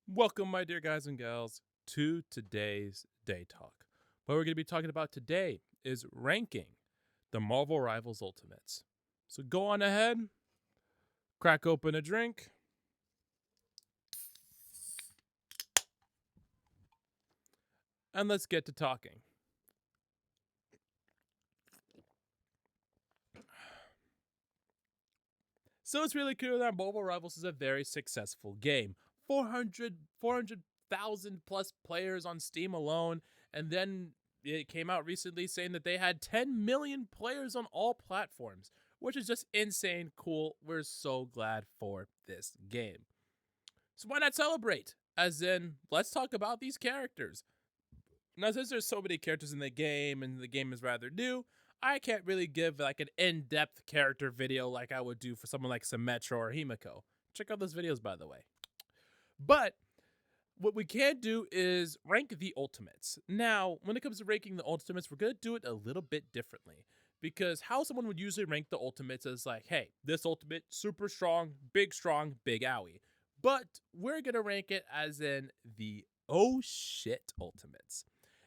Welcome, my dear guys and gals, to today's Day Talk. What we're going to be talking about today is ranking the Marvel Rivals Ultimates. So go on ahead, crack open a drink, and let's get to talking. So it's really clear that Marvel Rivals is a very successful game. 400,000 plus players on Steam alone, and then it came out recently saying that they had 10 million players on all platforms, which is just insane cool. We're so glad for this game. So why not celebrate? As in, let's talk about these characters. Now, since there's so many characters in the game and the game is rather new, I can't really give like an in-depth character video like I would do for someone like Symmetra or Himiko. Check out those videos, by the way. But what we can do is rank the ultimates. Now, when it comes to ranking the ultimates, we're going to do it a little bit differently. Because how someone would usually rank the ultimates is like, hey, this ultimate, super strong, big owie. But we're going to rank it as in the oh shit ultimates.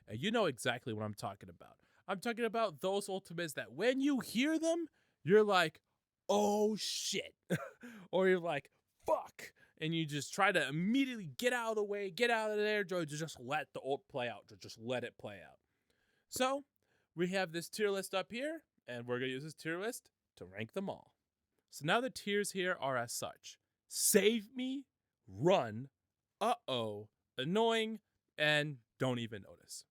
And you know exactly what I'm talking about. I'm talking about those ultimates that when you hear them, you're like, oh shit. Or you're like, fuck. And you just try to immediately get out of the way, get out of there, to just let the ult play out, to just let it play out. So we have this tier list up here, and we're going to use this tier list to rank them all. So now the tiers here are as such: Save Me, Run, Uh-oh, Annoying, and Don't Even Notice.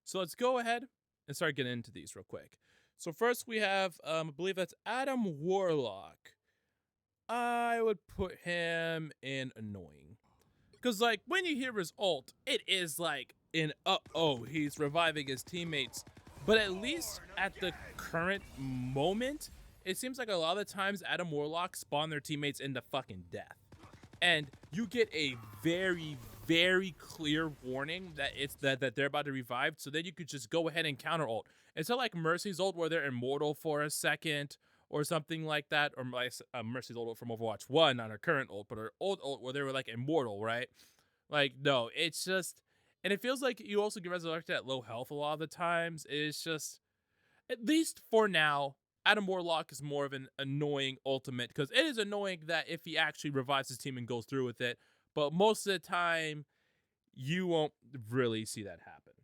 So let's go ahead and start getting into these real quick. So first we have, I believe that's Adam Warlock. I would put him in Annoying. Because, like, when you hear his ult, it is like an uh-oh, he's reviving his teammates. But at least at the current moment, it seems like a lot of the times Adam Warlock spawn their teammates into fucking death. And you get a very, very clear warning that it's that they're about to revive, so then you could just go ahead and counter ult. It's not like Mercy's ult where they're immortal for a second or something like that, or like Mercy's ult from Overwatch 1, not her current ult, but her old ult where they were like immortal, right? Like, no, it's just, and it feels like you also get resurrected at low health a lot of the times. It's just, at least for now, Adam Warlock is more of an annoying ultimate, because it is annoying that if he actually revives his team and goes through with it, but most of the time, you won't really see that happen.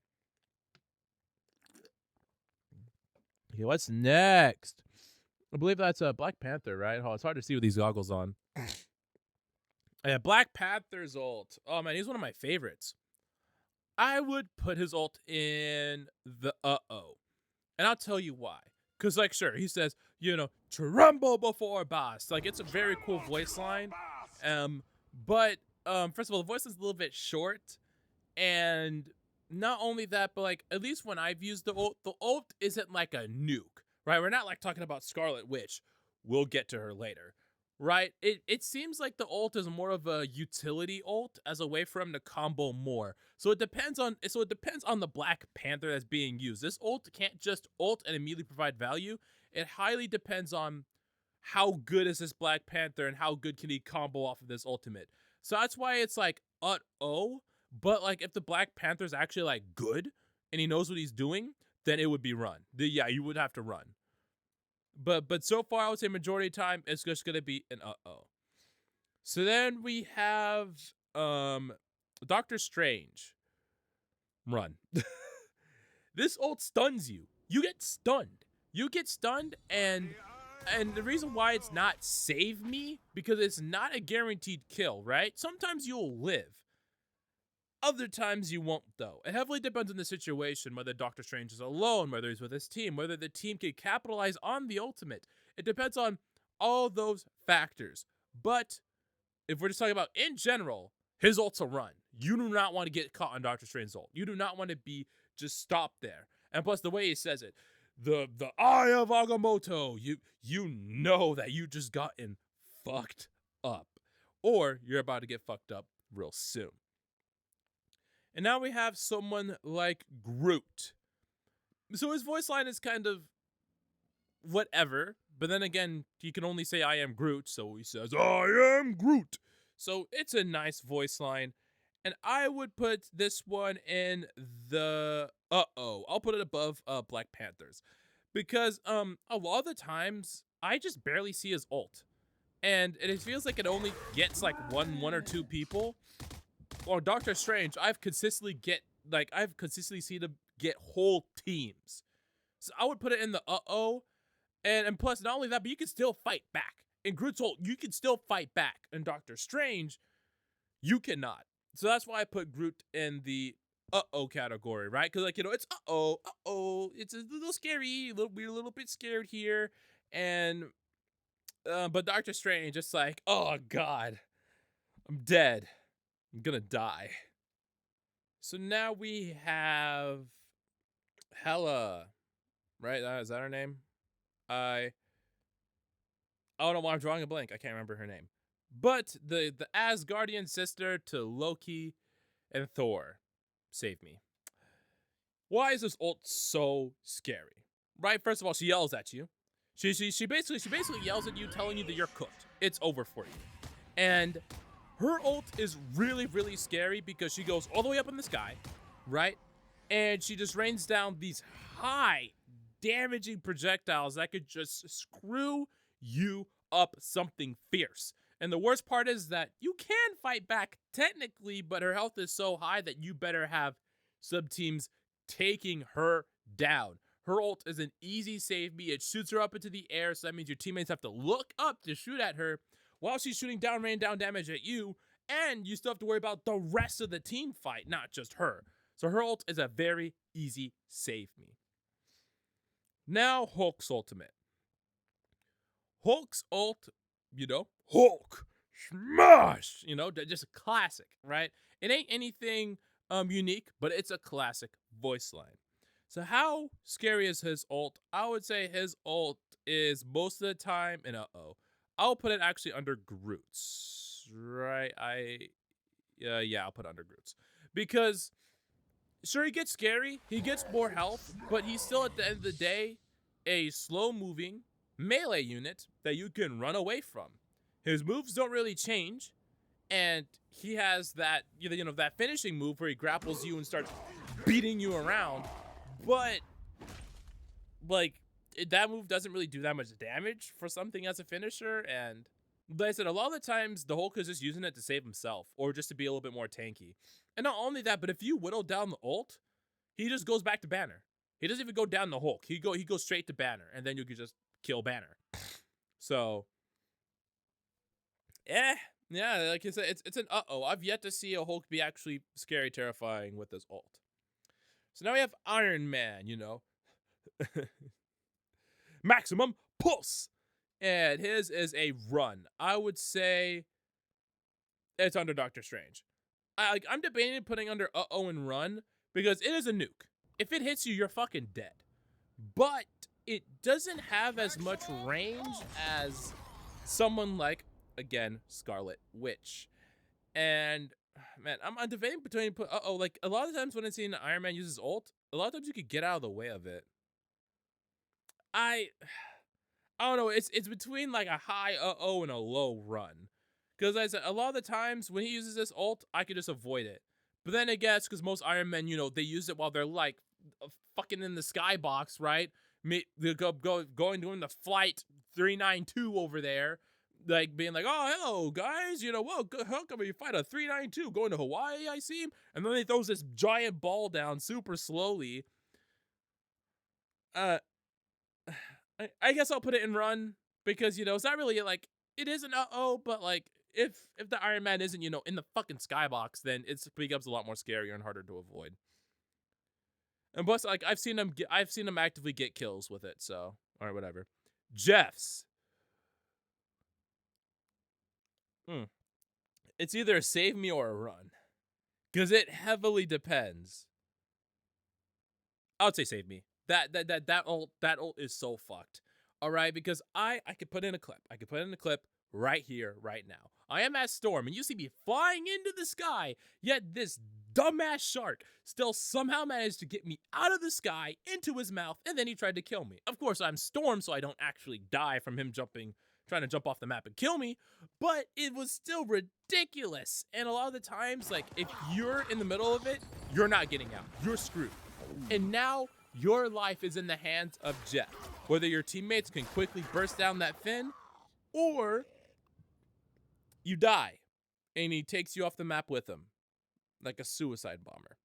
Okay, what's next? I believe that's Black Panther, right? Oh, it's hard to see with these goggles on. Yeah, Black Panther's ult. Oh man, he's one of my favorites. I would put his ult in the uh-oh. And I'll tell you why. Because, like, sure, he says, you know, tremble before boss. Like, it's a very cool voice line. But first of all, the voice is a little bit short. And not only that, but, like, at least when I've used the ult isn't like a nuke, right? We're not, like, talking about Scarlet Witch. We'll get to her later. Right? It seems like the ult is more of a utility ult as a way for him to combo more. So it depends on the Black Panther that's being used. This ult can't just ult and immediately provide value. It highly depends on how good is this Black Panther and how good can he combo off of this ultimate. So that's why it's like oh, but like if the Black Panther's actually like good and he knows what he's doing, then it would be run. Yeah, you would have to run. But so far, I would say majority of the time, it's just going to be an uh-oh. So then we have Doctor Strange. Run. This ult stuns you. You get stunned. And the reason why it's not save me, because it's not a guaranteed kill, right? Sometimes you'll live. Other times you won't, though. It heavily depends on the situation, whether Doctor Strange is alone, whether he's with his team, whether the team can capitalize on the ultimate. It depends on all those factors. But if we're just talking about in general, his ult's a run. You do not want to get caught on Doctor Strange's ult. You do not want to be just stopped there. And plus, the way he says it, the Eye of Agamotto, you know that you just gotten fucked up. Or you're about to get fucked up real soon. And now we have someone like Groot. So his voice line is kind of whatever, but then again, he can only say I am Groot, so he says I am Groot. So it's a nice voice line. And I would put this one in the I'll put it above Black Panthers. Because a lot of the times I just barely see his ult. And it feels like it only gets like one or two people. Or Doctor Strange, I've consistently seen him get whole teams. So I would put it in the and plus not only that, but you can still fight back. In Groot's ult, you can still fight back. In Doctor Strange, you cannot. So that's why I put Groot in the category, right? Because it's it's a little scary, we're a little bit scared here, and but Doctor Strange, just like, oh god, I'm dead, I'm gonna die. So now we have Hela, right? Is that her name? I don't know why I'm drawing a blank. I can't remember her name. But the Asgardian sister to Loki and Thor. Save me. Why is this ult so scary? Right? First of all, she yells at you. She basically yells at you, telling you that you're cooked. It's over for you. And her ult is really, really scary because she goes all the way up in the sky, right? And she just rains down these high, damaging projectiles that could just screw you up something fierce. And the worst part is that you can fight back technically, but her health is so high that you better have sub-teams taking her down. Her ult is an easy save me. It shoots her up into the air, so that means your teammates have to look up to shoot at her while she's shooting down, rain down damage at you, and you still have to worry about the rest of the team fight, not just her. So her ult is a very easy save me. Now Hulk's ultimate. Hulk's ult, Hulk smash, just a classic, right? It ain't anything unique, but it's a classic voice line. So how scary is his ult? I would say his ult is most of the time, and I'll put it actually under Groot's, right? I'll put it under Groot's. Because, sure, he gets scary, he gets more health, but he's still, at the end of the day, a slow-moving melee unit that you can run away from. His moves don't really change, and he has that, that finishing move where he grapples you and starts beating you around, but, that move doesn't really do that much damage for something as a finisher, and like I said, a lot of the times, the Hulk is just using it to save himself, or just to be a little bit more tanky. And not only that, but if you whittle down the ult, he just goes back to Banner. He doesn't even go down the Hulk. He goes straight to Banner, and then you can just kill Banner. So, yeah, like I said, it's an I've yet to see a Hulk be actually scary, terrifying with his ult. So now we have Iron Man, maximum pulse, and his is a run. I would say it's under Doctor Strange. I'm debating putting under and run because it is a nuke. If it hits you, you're fucking dead. But it doesn't have as much range as someone like, again, Scarlet Witch. And, man, I'm debating between like, a lot of times when I see an Iron Man uses ult, a lot of times you could get out of the way of it. I don't know, it's between, like, a high and a low run. Because as I said, a lot of the times when he uses this ult, I could just avoid it. But then I guess because most Iron Men, they use it while they're, like, fucking in the skybox, right? They going doing the flight 392 over there, like being like, oh, hello guys, well, how come you fight a 392 going to Hawaii? I see him, and then he throws this giant ball down super slowly. I guess I'll put it in run because it's not really like it is an but like if the Iron Man isn't in the fucking skybox, then it becomes a lot more scarier and harder to avoid. And plus, like, I've seen him actively get kills with it, so, or whatever. Jeff's. It's either a save me or a run. Because it heavily depends. I would say save me. That ult is so fucked. Alright, because I could put in a clip. I could put in a clip right here, right now. I am at Storm, and you see me flying into the sky, yet this dumbass shark still somehow managed to get me out of the sky into his mouth, and then he tried to kill me. Of course, I'm Storm, so I don't actually die from him jumping trying to jump off the map and kill me, but it was still ridiculous. And a lot of the times, like, if you're in the middle of it, you're not getting out. You're screwed. And now your life is in the hands of Jeff. Whether your teammates can quickly burst down that fin, or you die and he takes you off the map with him like a suicide bomber.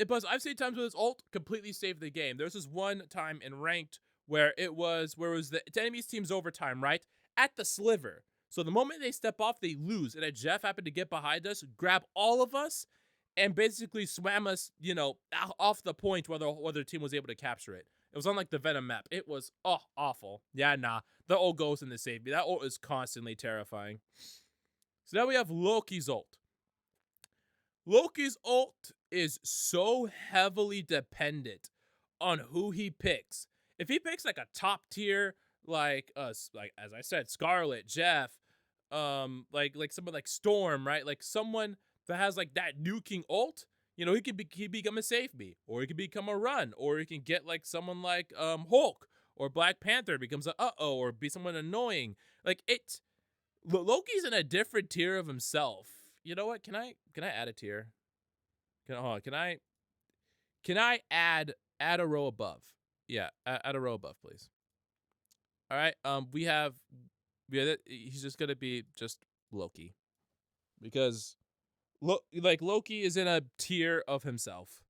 Plus, I've seen times where this ult completely saved the game. There's this one time in ranked where it was the enemy's team's overtime, right? At the sliver. So the moment they step off, they lose. And Jeff happened to get behind us, grab all of us, and basically swam us, you know, off the point where the other team was able to capture it. It was on like the Venom map. It was awful. Yeah, nah. The ult goes in to save me. That ult is constantly terrifying. So now we have Loki's ult. Loki's ult is so heavily dependent on who he picks. If he picks like a top tier, like as I said, Scarlet, Jeff, like someone like Storm, right? Like someone that has like that nuking ult, you know, he could become a save me, or he could become a run, or he can get like someone like Hulk or Black Panther becomes a or be someone annoying. Like Loki's in a different tier of himself. You know what? Can I add a tier? Can I add a row above? Yeah, add a row above, please. All right. He's just gonna be just Loki, because Loki is in a tier of himself.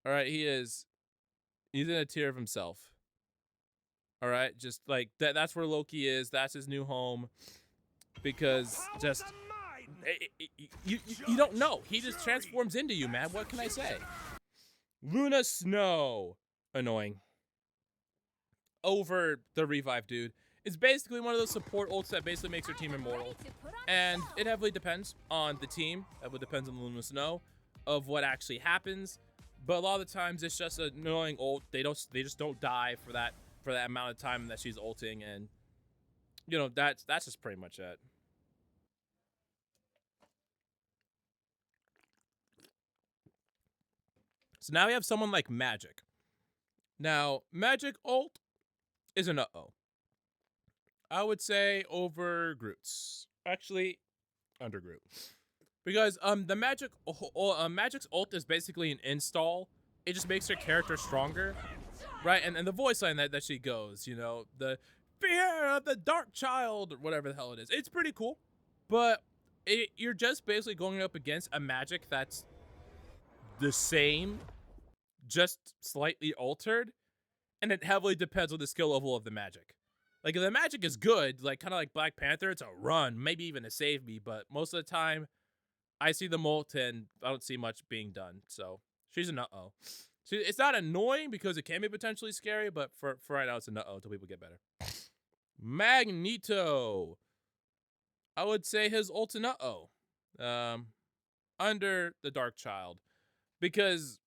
All right, he's in a tier of himself. All right, just like that's where Loki is. That's his new home, because just you don't know. He just transforms into you, man. What can I say? Luna Snow, annoying. Over the revive, dude. It's basically one of those support ults that basically makes your team immortal, and it heavily depends on the team. It depends on Luna Snow of what actually happens. But a lot of the times it's just an annoying ult. They just don't die for that amount of time that she's ulting, and you know that's just pretty much it. So now we have someone like Magic. Now Magic ult is an I would say over Groot's. Actually, under Groot. Because the Magic's ult is basically an install. It just makes her character stronger. Right? And the voice line that she goes, you know, the fear of the dark child, or whatever the hell it is. It's pretty cool. But you're just basically going up against a Magic that's the same, just slightly altered. And it heavily depends on the skill level of the Magic. Like, if the Magic is good, like kind of like Black Panther, it's a run, maybe even a save me. But most of the time, I see the ult and I don't see much being done. So she's an So it's not annoying because it can be potentially scary, but for right now, it's a until people get better. Magneto. I would say his ult's an under the Dark Child, because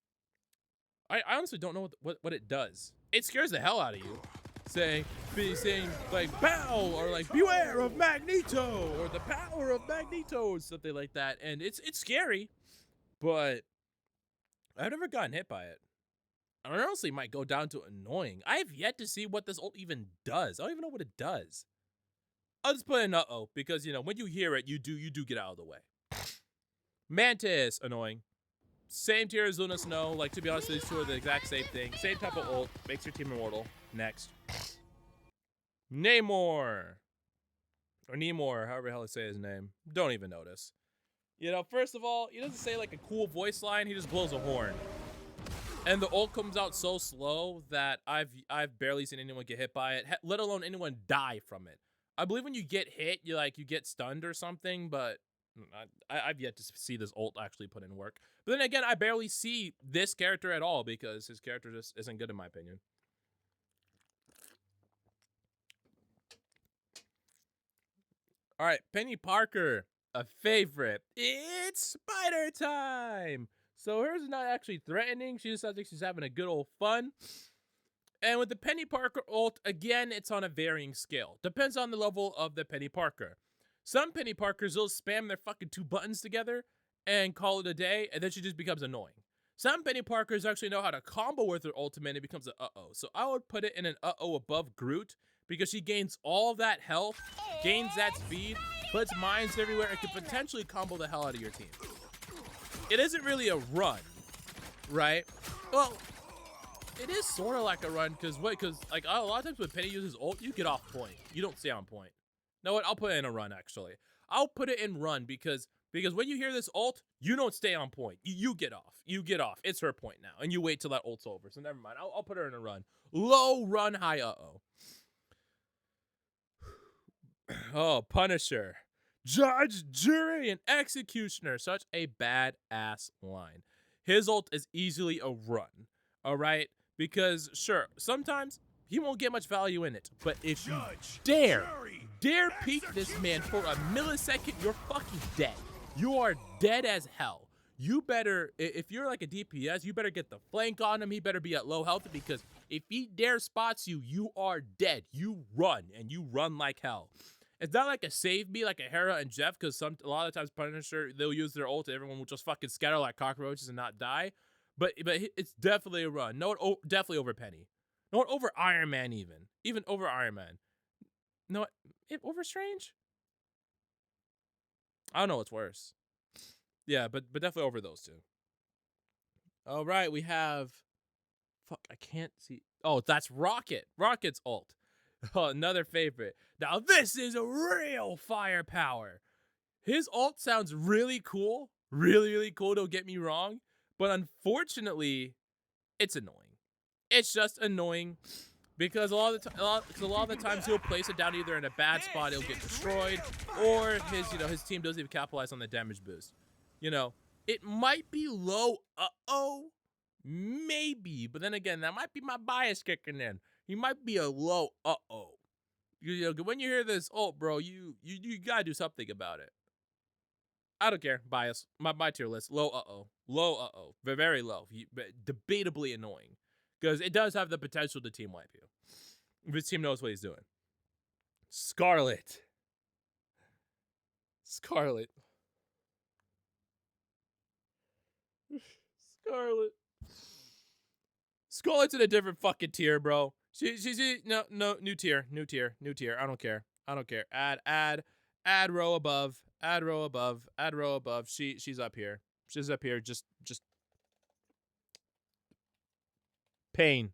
I honestly don't know what it does. It scares the hell out of you. Saying like bow, or like beware of Magneto, or the power of Magneto, or something like that. And it's scary, but I've never gotten hit by it. I honestly might go down to annoying. I have yet to see what this ult even does. I don't even know what it does. I'll just put in because you know when you hear it, you do get out of the way. Mantis, annoying. Same tier as Luna Snow. Like, to be honest, these two are the exact same thing. Same type of ult. Makes your team immortal. Next. Namor. Or Nemor, however the hell I say his name. Don't even notice. You know, first of all, he doesn't say like a cool voice line. He just blows a horn. And the ult comes out so slow that I've barely seen anyone get hit by it, let alone anyone die from it. I believe when you get hit, you get stunned or something, but I've yet to see this ult actually put in work. But then again, I barely see this character at all because his character just isn't good in my opinion. All right, Penny Parker, a favorite. It's spider time. So hers is not actually threatening. She just sounds like she's having a good old fun. And with the Penny Parker ult, again, it's on a varying scale. Depends on the level of the Penny Parker. Some Penny Parkers will spam their fucking 2 buttons together and call it a day, and then she just becomes annoying. Some Penny Parkers actually know how to combo with their ultimate and it becomes an uh-oh. So I would put it in an uh-oh above Groot because she gains all that health, gains that speed, puts mines everywhere, and can potentially combo the hell out of your team. It isn't really a run, right? Well, it is sort of like a run because like a lot of times when Penny uses ult, you get off point. You don't stay on point. Know what? I'll put it in a run actually. I'll put it in run because when you hear this ult, you don't stay on point. You get off. You get off. It's her point now, and you wait till that ult's over. So never mind. I'll put her in a run. Low run, high uh-oh. Oh, Punisher. Judge, jury, and executioner. Such a badass line. His ult is easily a run, all right? Because, sure, sometimes he won't get much value in it. But if you dare peek this man for a millisecond, you're fucking dead. You are dead as hell. You better, if you're like a DPS, you better get the flank on him. He better be at low health because if he dare spots you, you are dead. You run, and you run like hell. It's not like a save me like a Hera and Jeff because a lot of times Punisher, they'll use their ult and everyone will just fucking scatter like cockroaches and not die. But it's definitely a run. No, definitely over Penny. No, over Iron Man even over Iron Man. No, over Strange. I don't know what's worse. Yeah, but definitely over those two. All right, we have. Fuck, I can't see. Oh, that's Rocket. Rocket's ult. Oh, another favorite. Now this is a real firepower. His ult sounds really cool. Really, really cool, don't get me wrong. But unfortunately, it's annoying. It's just annoying because a lot of the times he'll place it down either in a bad spot, it'll get destroyed, or his team doesn't even capitalize on the damage boost. It might be low uh-oh, maybe, but then again, that might be my bias kicking in. He might be a low uh-oh. When you hear this ult, bro, you gotta do something about it. I don't care. Bias. My tier list. Low uh-oh. Low uh-oh. Very low. Debatably annoying. Because it does have the potential to team wipe you. If his team knows what he's doing. Scarlet. Scarlet. Scarlet. Scarlet's in a different fucking tier, bro. She's no new tier. I don't care. Add row above. Add row above. She's up here. She's up here. Just pain.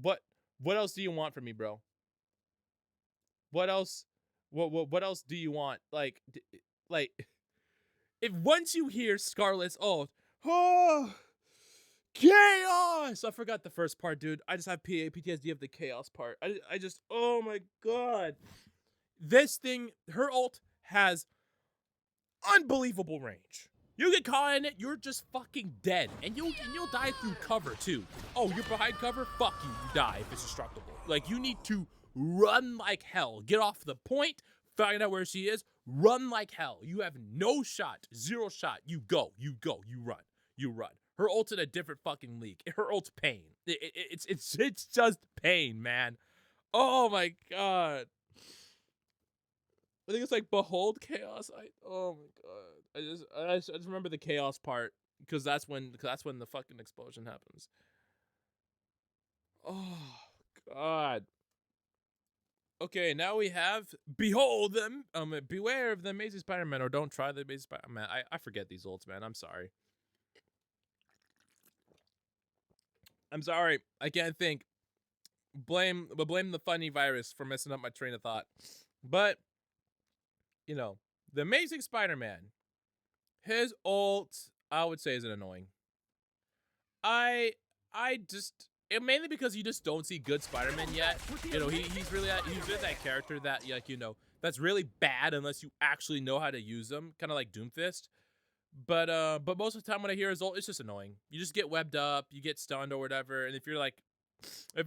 What else do you want from me, bro? What else? What else do you want? Like if once you hear Scarlet's ult, oh, chaos! I forgot the first part, dude. I just have PTSD of the chaos part. I just, oh my god. This thing, her ult has unbelievable range. You get caught in it, you're just fucking dead. And you'll die through cover too. Oh, you're behind cover? Fuck you, you die if it's destructible. Like, you need to run like hell. Get off the point, find out where she is, run like hell. You have no shot, zero shot. You run. Her ult's in a different fucking league. Her ult's pain. It's just pain, man. Oh my god. I think it's like behold chaos. Oh my god. I just remember the chaos part because that's when the fucking explosion happens. Oh god. Okay, now we have behold them. Beware of the Amazing Spider-Man, or don't try the Amazing Spider-Man. I forget these ults, man. I'm sorry. I can't think. Blame the funny virus for messing up my train of thought. But the Amazing Spider-Man, his ult, I would say, isn't annoying. Mainly because you just don't see good Spider-Man yet. He's really that character that that's really bad unless you actually know how to use them, kind of like Doomfist. But most of the time when I hear his ult, it's just annoying. You just get webbed up, you get stunned or whatever, and if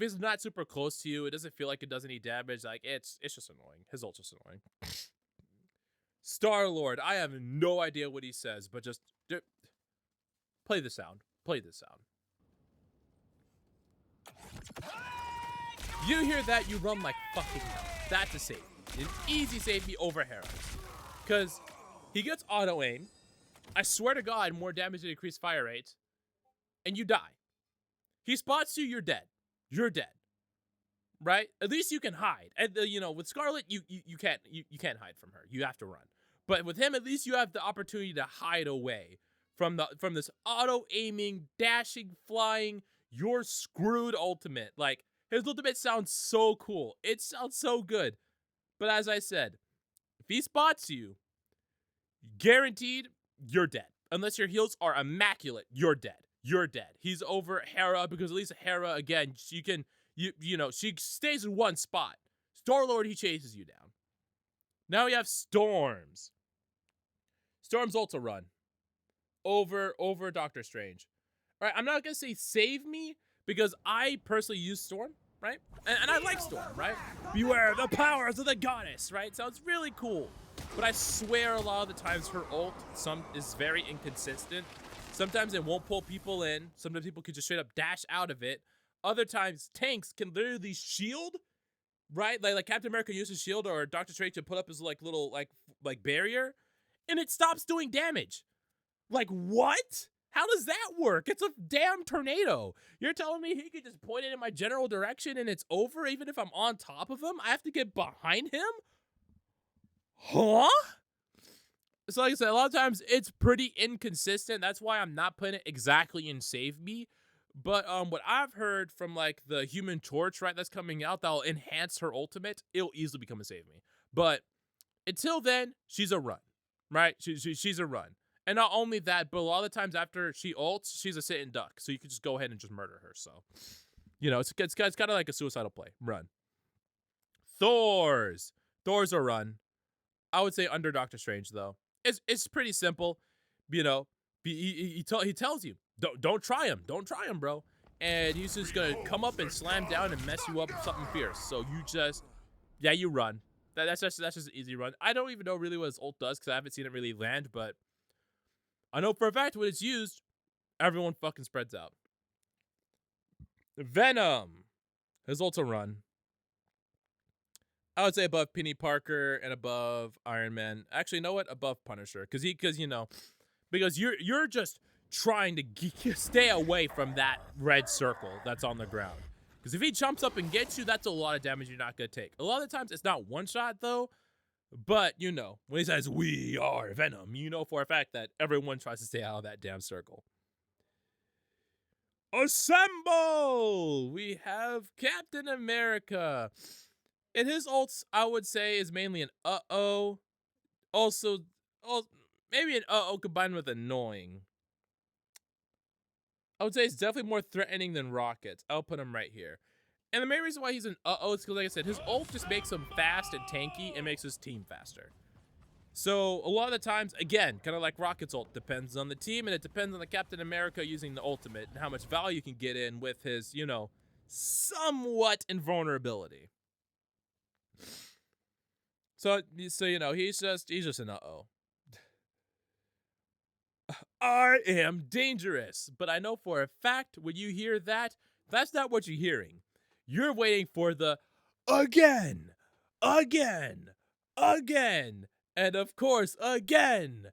it's not super close to you, it doesn't feel like it does any damage. Like it's just annoying. His ult's just annoying. Star-Lord, I have no idea what he says, but just play the sound. You hear that, you run like fucking hell. That's a save. An easy save me over Hera. Because he gets auto-aim. I swear to God, more damage than increased fire rate, and you die. He spots you, you're dead. You're dead. Right? At least you can hide. And with Scarlet, you can't hide from her. You have to run. But with him, at least you have the opportunity to hide away from this auto aiming, dashing, flying, you're screwed ultimate. Like, his ultimate sounds so cool. It sounds so good. But as I said, if he spots you, guaranteed you're dead. Unless your heals are immaculate, you're dead. You're dead. He's over Hera because at least Hera, again, she can, she stays in one spot. Star-Lord, he chases you down. Now we have Storms. Storm's ult to run. Over Doctor Strange. All right, I'm not going to say save me because I personally use Storm, right? And I like Storm, right? Beware the powers of the goddess, right? Sounds really cool. But I swear a lot of the times her ult is very inconsistent. Sometimes it won't pull people in. Sometimes people can just straight up dash out of it. Other times tanks can literally shield, right? Like Captain America uses shield, or Doctor Strange can put up his little barrier, and it stops doing damage. Like, what? How does that work? It's a damn tornado. You're telling me he could just point it in my general direction and it's over even if I'm on top of him? I have to get behind him? Huh? So like I said, a lot of times it's pretty inconsistent. That's why I'm not putting it exactly in Save Me. But what I've heard from the Human Torch, right, that's coming out, that'll enhance her ultimate, it'll easily become a Save Me. But until then, she's a run, right? She's a run. And not only that, but a lot of the times after she ults, she's a sit and duck. So you can just go ahead and just murder her. So, it's kind of like a suicidal play. Run. Thor's a run. I would say under Doctor Strange, though. It's pretty simple. He tells you, don't try him. Don't try him, bro. And he's just going to come up and slam down and mess you up with something fierce. So you run. That's just an easy run. I don't even know really what his ult does because I haven't seen it really land, but I know for a fact when it's used, everyone fucking spreads out. Venom. His ult's a run. I would say above Penny Parker and above Iron Man. Actually, you know what? Above Punisher. Because you're just trying to stay away from that red circle that's on the ground. Because if he jumps up and gets you, that's a lot of damage you're not going to take. A lot of the times, it's not one shot, though. But, when he says, we are Venom, you know for a fact that everyone tries to stay out of that damn circle. Assemble! We have Captain America. And his ults, I would say, is mainly an uh-oh. Also, maybe an uh-oh combined with annoying. I would say it's definitely more threatening than Rocket's. I'll put him right here. And the main reason why he's an uh-oh is because, like I said, his ult just makes him fast and tanky and makes his team faster. So, a lot of the times, again, kind of like Rocket's ult, depends on the team, and it depends on the Captain America using the ultimate and how much value you can get in with his, somewhat invulnerability. So he's just an uh-oh. I am dangerous. But I know for a fact when you hear that, that's not what you're hearing. You're waiting for the again, and of course, again.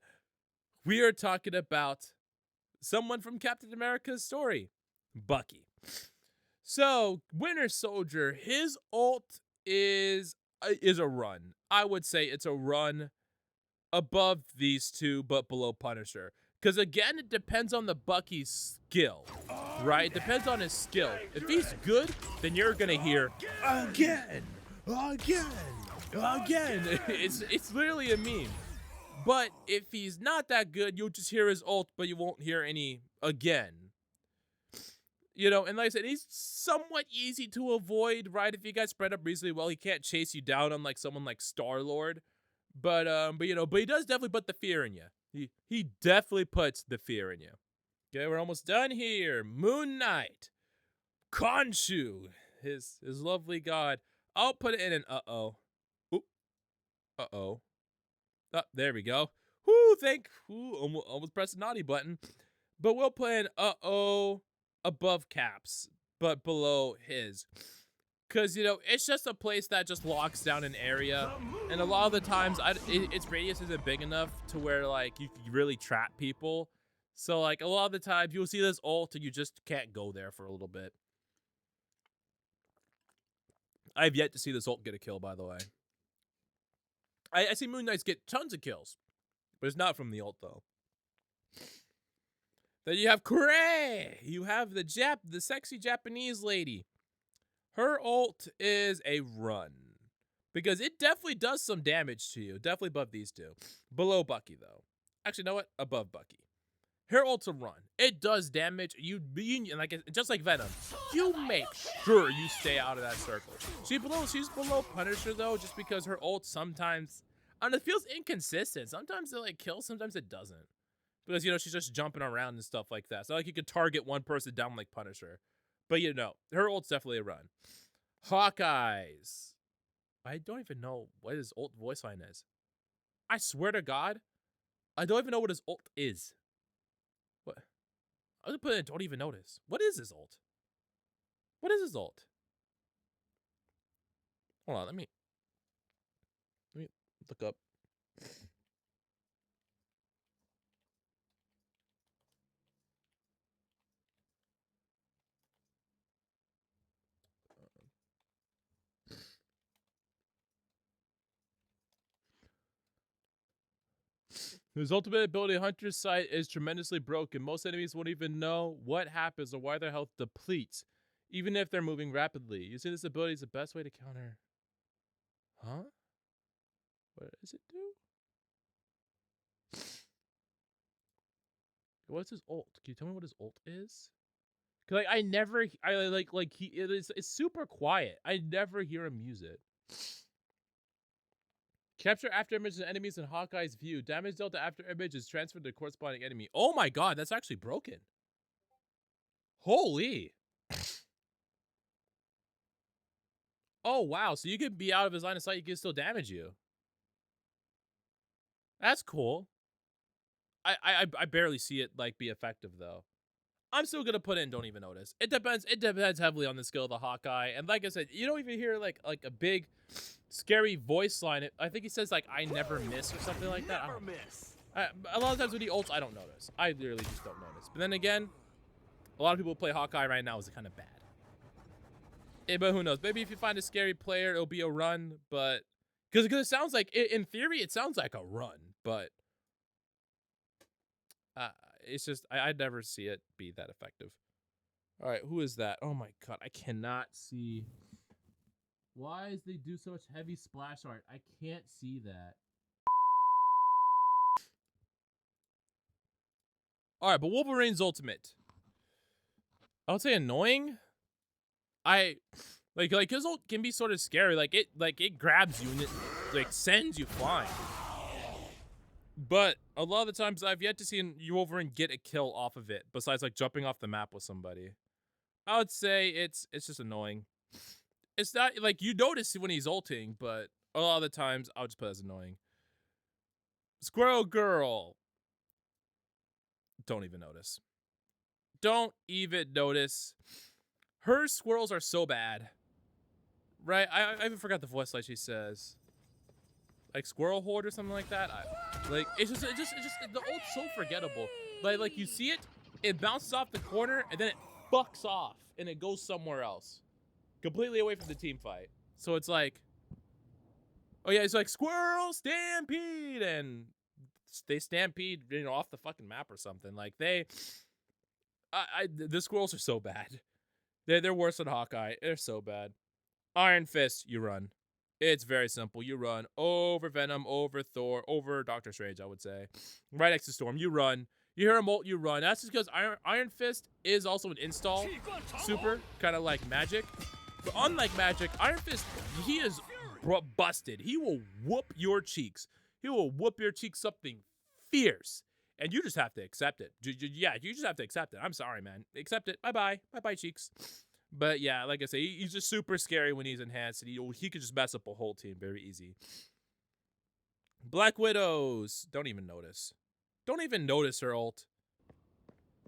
We are talking about someone from Captain America's story, Bucky. So, Winter Soldier, his ult is a run. I would say it's a run above these two, but below Punisher. Because again, it depends on the Bucky's skill, right? It depends on his skill. If he's good, then you're gonna hear again. It's literally a meme. But if he's not that good, you'll just hear his ult, but you won't hear any again. And like I said, he's somewhat easy to avoid, right? If you guys spread up reasonably well, he can't chase you down unlike someone like Star-Lord. But he does definitely put the fear in you. He definitely puts the fear in you. Okay, we're almost done here. Moon Knight. Khonshu, his lovely god. I'll put it in an uh-oh. Oop. Uh-oh. Oh, there we go. Almost pressed the naughty button. But we'll put in uh-oh above Caps, but below his. Because, you know, it's just a place that just locks down an area. And a lot of the times, its radius isn't big enough to where, like, you can really trap people. So, like, a lot of the times, you'll see this ult and you just can't go there for a little bit. I've yet to see this ult get a kill, by the way. I see Moon Knights get tons of kills. But it's not from the ult, though. Then you have Kurei. You have the sexy Japanese lady. Her ult is a run. Because it definitely does some damage to you. Definitely above these two. Below Bucky, though. Actually, you know what? Above Bucky. Her ult's a run. It does damage. You like just like Venom. You make sure you stay out of that circle. She's below Punisher, though, just because her ult sometimes, and it feels inconsistent. Sometimes it like kills, sometimes it doesn't. Because, you know, she's just jumping around and stuff like that. So like you could target one person down like Punisher. But, you know, her ult's definitely a run. Hawkeyes. I don't even know what his ult voice line is. I swear to God, I don't even know what his ult is. What? I was gonna put it in don't even notice. What is his ult? What is his ult? Hold on, let me look up. His ultimate ability, Hunter's Sight, is tremendously broken. Most enemies won't even know what happens or why their health depletes, even if they're moving rapidly. Using this ability is the best way to counter. Huh? What does it do? What's his ult? Can you tell me what his ult is? Cause it's super quiet. I never hear him use it. Capture after image of enemies in Hawkeye's view. Damage dealt to after image is transferred to the corresponding enemy. Oh my god, that's actually broken. Holy. Oh wow, so you can be out of his line of sight, he can still damage you. That's cool. I barely see it like be effective though. I'm still gonna put in don't even notice. It depends heavily on the skill of the Hawkeye. And like I said, you don't even hear like a big scary voice line. I think he says like I never miss or something like that. Never miss. A lot of times when he ults, I don't notice. I literally just don't notice. But then again, a lot of people who play Hawkeye right now is kind of bad. But who knows? Maybe if you find a scary player, it'll be a run. But because it sounds like, in theory, it sounds like a run. But it's just, I'd never see it be that effective. All right, who is that? Oh my god, I cannot see. Why is they do so much heavy splash art? I can't see that. All right, but Wolverine's ultimate. I would say annoying. Like his ult can be sort of scary. Like it grabs you and it like sends you flying. But a lot of the times I've yet to see Wolverine get a kill off of it, besides like jumping off the map with somebody. I would say it's just annoying. It's not like you notice when he's ulting, but a lot of the times I'll just put it as annoying. Squirrel Girl. Don't even notice. Don't even notice. Her squirrels are so bad. Right? I even forgot the voice line she says. Like Squirrel Horde or something like that. It's just the ult's so forgettable. Like you see it, it bounces off the corner and then it fucks off and it goes somewhere else. Completely away from the team fight. So it's like, oh yeah, it's like Squirrel Stampede and they stampede, you know, off the fucking map or something. Like the squirrels are so bad. They're worse than Hawkeye. They're so bad. Iron Fist, you run. It's very simple. You run over Venom, over Thor, over Doctor Strange, I would say. Right next to Storm, you run. You hear him ult, you run. That's just because Iron Fist is also an install super, kind of like Magic. But unlike Magic, Iron Fist, he is busted. He will whoop your cheeks. He will whoop your cheeks something fierce. And you just have to accept it. Yeah, you just have to accept it. I'm sorry, man. Accept it. Bye-bye. Bye-bye, cheeks. But yeah, like I say, he's just super scary when he's enhanced. And he could just mess up a whole team very easy. Black Widows. Don't even notice. Don't even notice her ult.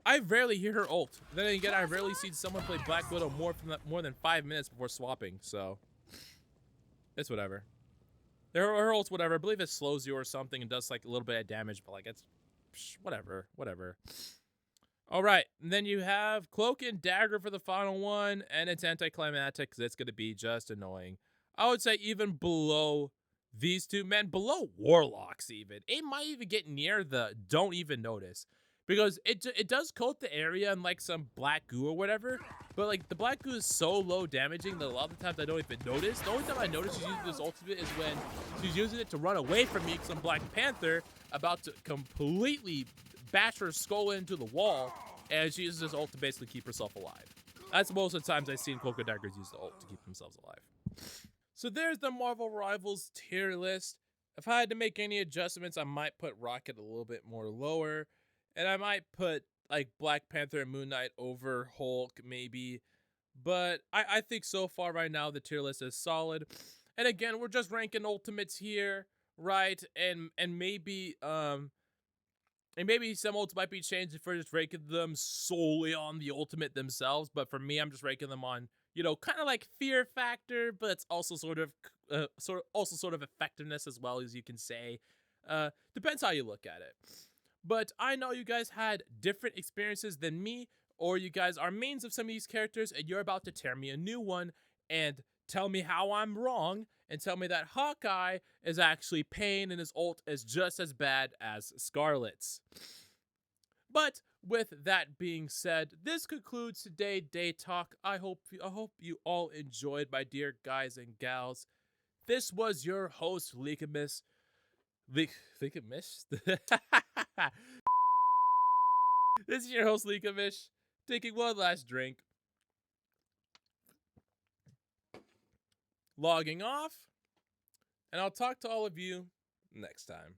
I rarely hear her ult. Then again, I rarely see someone play Black Widow more than 5 minutes before swapping, so it's whatever. Her ult's whatever. I believe it slows you or something and does like a little bit of damage, but like it's whatever. All right, and then you have Cloak and Dagger for the final one, and it's anticlimactic because it's going to be just annoying. I would say even below these two men, below Warlocks even. It might even get near the don't even notice. Because it does coat the area in like some black goo or whatever, but like the black goo is so low damaging that a lot of the times I don't even notice. The only time I notice she's using this ultimate is when she's using it to run away from me because I'm Black Panther, about to completely bash her skull into the wall, and she uses this ult to basically keep herself alive. That's most of the times I've seen Cloak and Daggers use the ult to keep themselves alive. So there's the Marvel Rivals tier list. If I had to make any adjustments, I might put Rocket a little bit more lower. And I might put like Black Panther and Moon Knight over Hulk maybe. But I think so far right now the tier list is solid. And again, we're just ranking ultimates here, right? And maybe some ults might be changed if we're just ranking them solely on the ultimate themselves. But for me, I'm just ranking them on, you know, kind of like fear factor, but it's also sort of effectiveness as well, as you can say. Depends how you look at it. But I know you guys had different experiences than me, or you guys are mains of some of these characters, and you're about to tear me a new one and tell me how I'm wrong, and tell me that Hawkeye is actually pain and his ult is just as bad as Scarlet's. But with that being said, this concludes today's Day Talk. I hope you all enjoyed, my dear guys and gals. This was your host, Leakamus. Leakamus? This is your host, Leakamus, taking one last drink, logging off, and I'll talk to all of you next time.